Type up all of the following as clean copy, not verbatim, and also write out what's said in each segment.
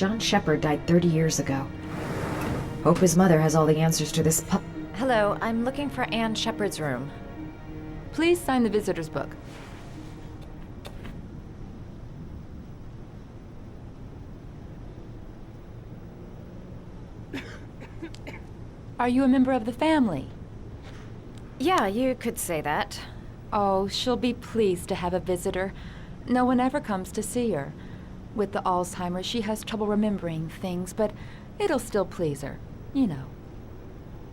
John Sheppard died 30 years ago. Hope his mother has all the answers to this Hello, I'm looking for Anne Sheppard's room. Please sign the visitor's book. Are you a member of the family? Yeah, you could say that. Oh, she'll be pleased to have a visitor. No one ever comes to see her. With the Alzheimer's, she has trouble remembering things, but it'll still please her, you know.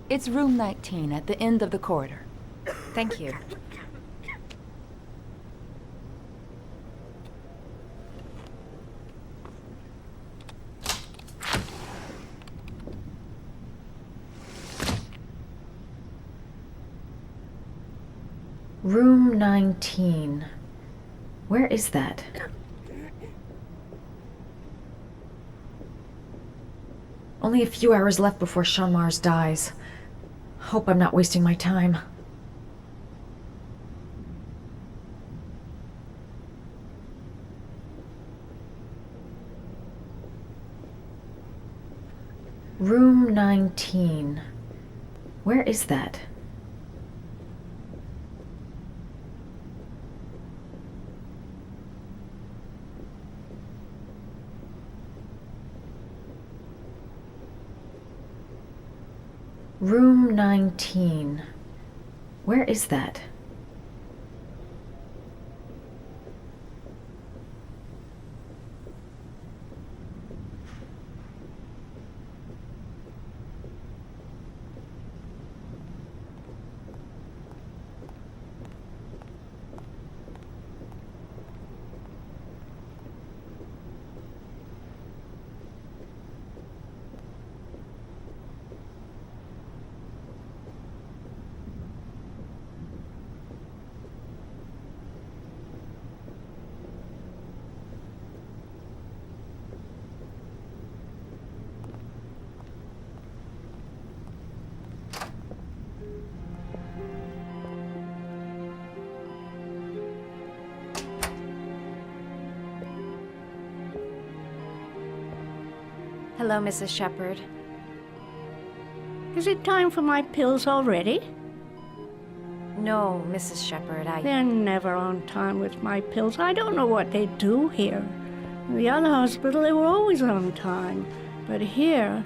It's room 19 at the end of the corridor. Thank you. Room 19. Where is that? Only a few hours left before Sean Mars dies. Hope I'm not wasting my time. Room 19. Where is that? Room 19. Where is that? Hello, Mrs. Sheppard. Is it time for my pills already? No, Mrs. Sheppard, They're never on time with my pills. I don't know what they do here. In the other hospital, they were always on time. But here...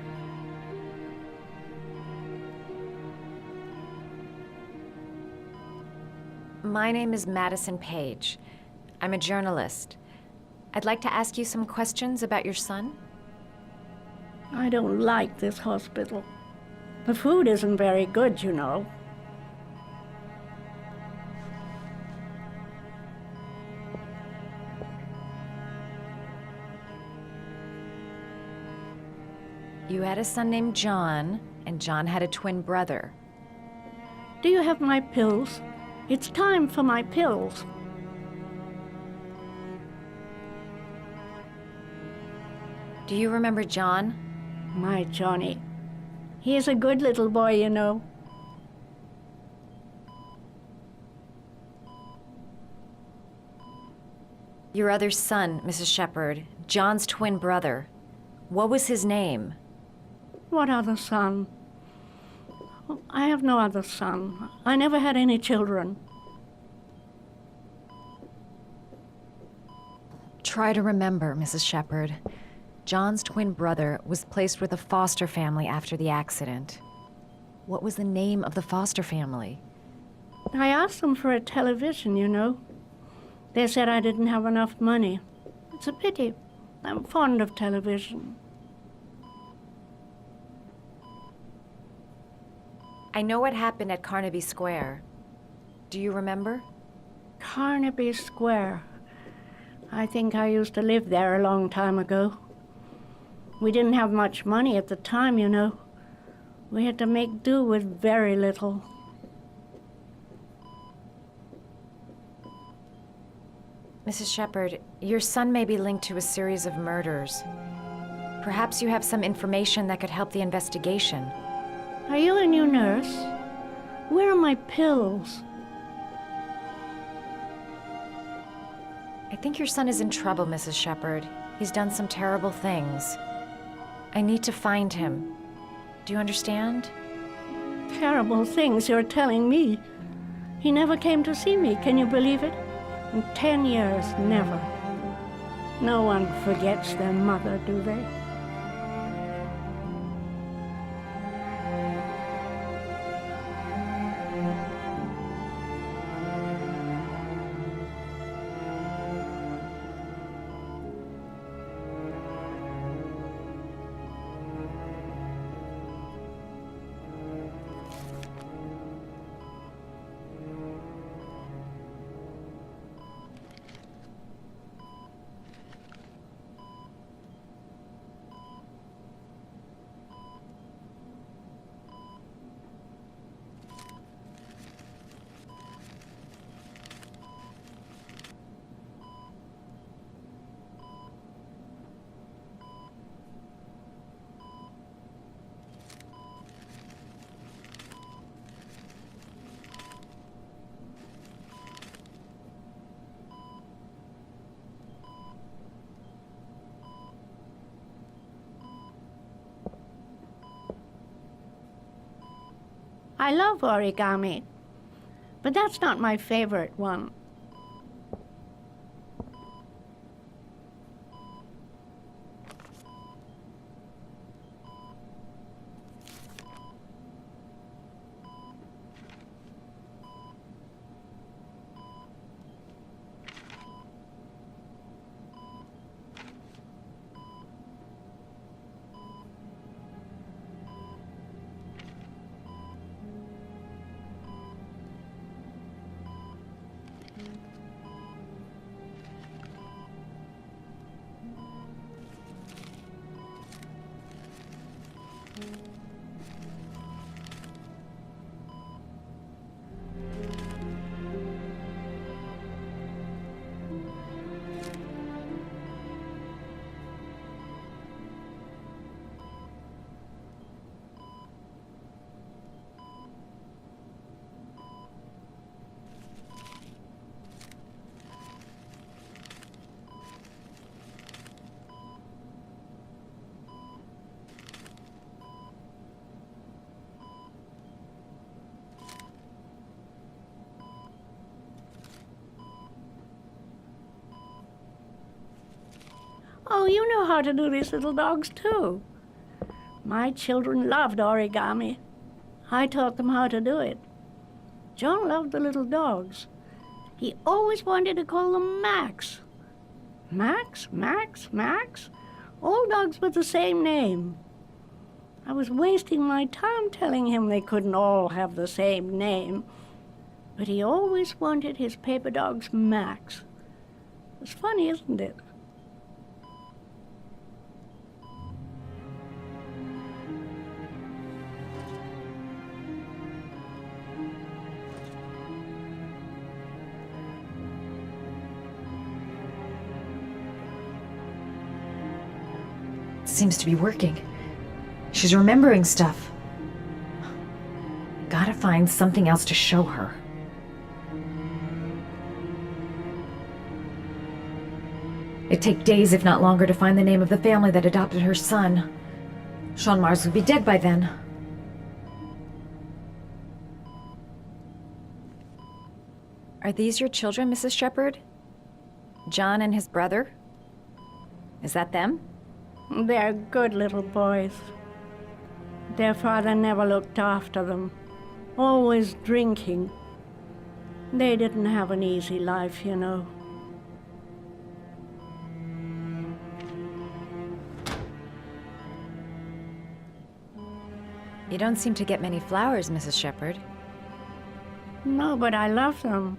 My name is Madison Page. I'm a journalist. I'd like to ask you some questions about your son. I don't like this hospital. The food isn't very good, you know. You had a son named John, and John had a twin brother. Do you have my pills? It's time for my pills. Do you remember John? My Johnny. He is a good little boy, you know. Your other son, Mrs. Sheppard, John's twin brother. What was his name? What other son? I have no other son. I never had any children. Try to remember, Mrs. Sheppard. John's twin brother was placed with a foster family after the accident. What was the name of the foster family? I asked them for a television, you know. They said I didn't have enough money. It's a pity. I'm fond of television. I know what happened at Carnaby Square. Do you remember? Carnaby Square. I think I used to live there a long time ago. We didn't have much money at the time, you know. We had to make do with very little. Mrs. Sheppard, your son may be linked to a series of murders. Perhaps you have some information that could help the investigation. Are you a new nurse? Where are my pills? I think your son is in trouble, Mrs. Sheppard. He's done some terrible things. I need to find him. Do you understand? Terrible things you're telling me. He never came to see me, can you believe it? In 10 years, never. No one forgets their mother, do they? I love origami, but that's not my favorite one. Oh, you know how to do these little dogs, too. My children loved origami. I taught them how to do it. John loved the little dogs. He always wanted to call them Max. Max, Max, Max? All dogs with the same name. I was wasting my time telling him they couldn't all have the same name. But he always wanted his paper dogs Max. It's funny, isn't it? Seems to be working. She's remembering stuff. Gotta find something else to show her. It'd take days, if not longer, to find the name of the family that adopted her son. Sean Mars would be dead by then. Are these your children, Mrs. Sheppard? John and his brother? Is that them? They're good little boys. Their father never looked after them, always drinking. They didn't have an easy life, you know. You don't seem to get many flowers, Mrs. Sheppard. No, but I love them.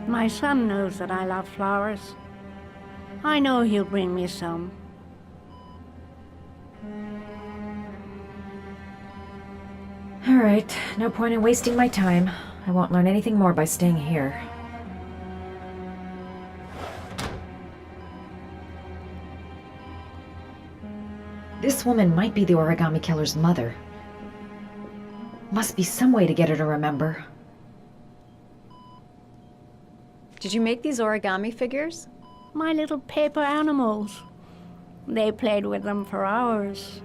My son knows that I love flowers. I know he'll bring me some. All right, no point in wasting my time. I won't learn anything more by staying here. This woman might be the origami killer's mother. Must be some way to get her to remember. Did you make these origami figures? My little paper animals. They played with them for hours.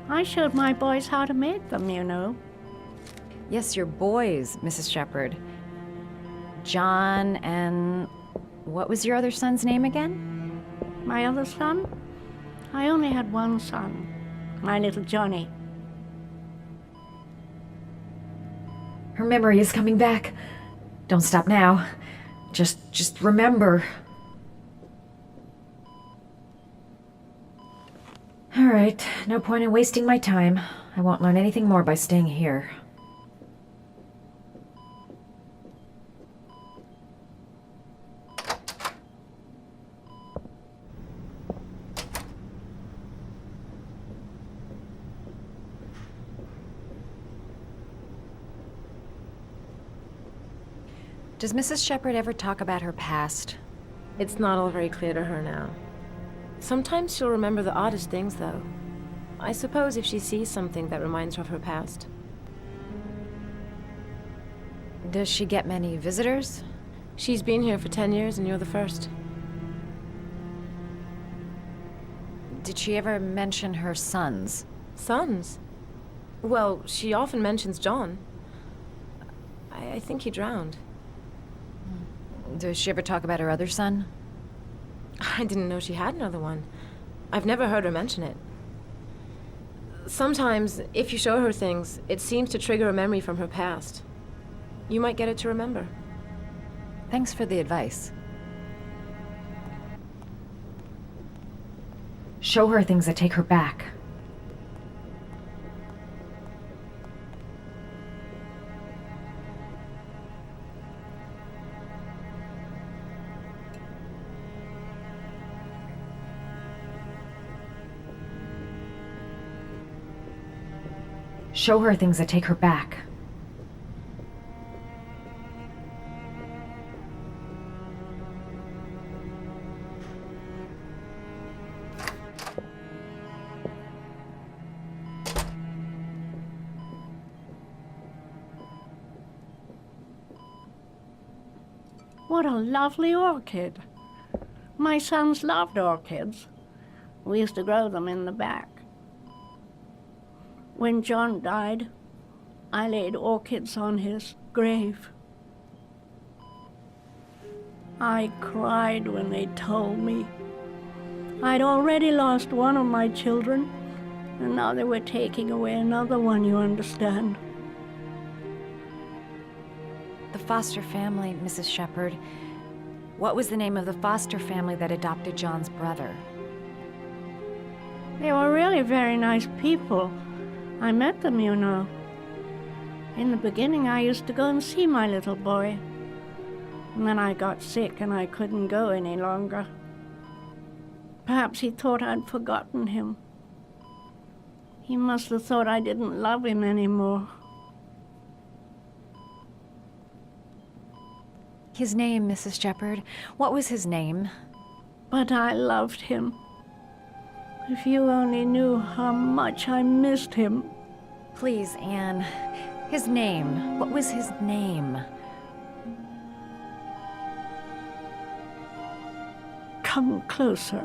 I showed my boys how to make them, you know. Yes, your boys, Mrs. Sheppard. John and... what was your other son's name again? My other son? I only had one son, my little Johnny. Her memory is coming back. Don't stop now. Just remember. All right, no point in wasting my time. I won't learn anything more by staying here. Does Mrs. Sheppard ever talk about her past? It's not all very clear to her now. Sometimes she'll remember the oddest things, though. I suppose if she sees something that reminds her of her past. Does she get many visitors? She's been here for 10 years and you're the first. Did she ever mention her sons? Sons? Well, she often mentions John. I think he drowned. Does she ever talk about her other son? I didn't know she had another one. I've never heard her mention it. Sometimes, if you show her things, it seems to trigger a memory from her past. You might get it to remember. Thanks for the advice. Show her things that take her back. Show her things that take her back. What a lovely orchid. My sons loved orchids. We used to grow them in the back. When John died, I laid orchids on his grave. I cried when they told me. I'd already lost one of my children, and now they were taking away another one, you understand. The foster family, Mrs. Sheppard. What was the name of the foster family that adopted John's brother? They were really very nice people. I met them, you know. In the beginning, I used to go and see my little boy. And then I got sick and I couldn't go any longer. Perhaps he thought I'd forgotten him. He must have thought I didn't love him anymore. His name, Mrs. Sheppard. What was his name? But I loved him. If you only knew how much I missed him. Please, Anne. His name. What was his name? Come closer.